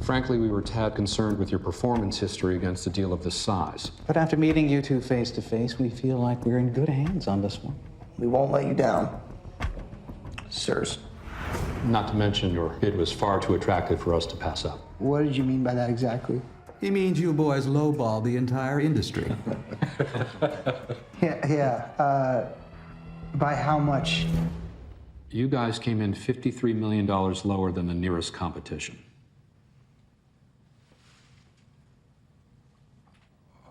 Frankly, we were tad concerned with your performance history against a deal of this size. But after meeting you two face to face, we feel like we're in good hands on this one. We won't let you down, sirs. Not to mention your bid was far too attractive for us to pass up. What did you mean by that exactly? He means you boys lowball the entire industry. By how much? You guys came in $53 million lower than the nearest competition.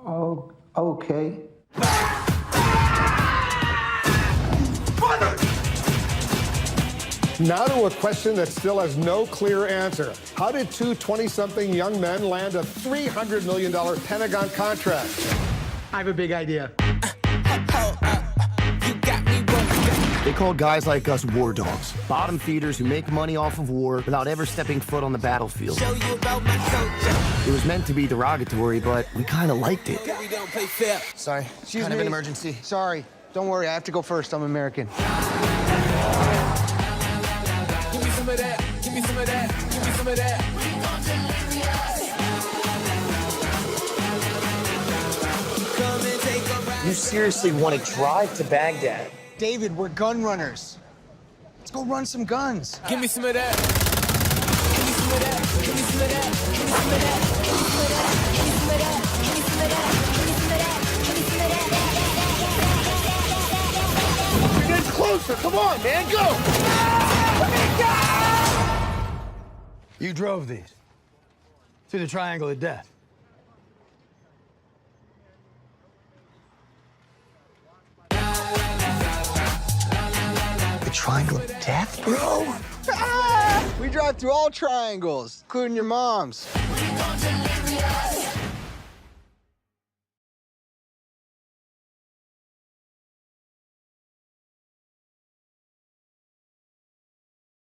Oh, okay. Now to a question that still has no clear answer. How did two 20-something young men land a $300 million Pentagon contract? I have a big idea. They called guys like us war dogs, bottom feeders who make money off of war without ever stepping foot on the battlefield. It was meant to be derogatory, but we kind of liked it. Sorry. Excuse me. Kind of an emergency. Sorry. Don't worry, I have to go first. I'm American. Give me some of that. Give me some of that. Give me some of that. You seriously want to drive to Baghdad? David, we're gun runners. Let's go run some guns. Give me some of that. Give me some of that. Give me some of that. Give me some of that. Give me some of that. Give me some of that. Give me some of that. Give me some of that. Give me some of that. We're getting closer. Come on, man, go! You drove these through the Triangle of Death. The Triangle of Death, bro? We drive through all triangles, including your mom's.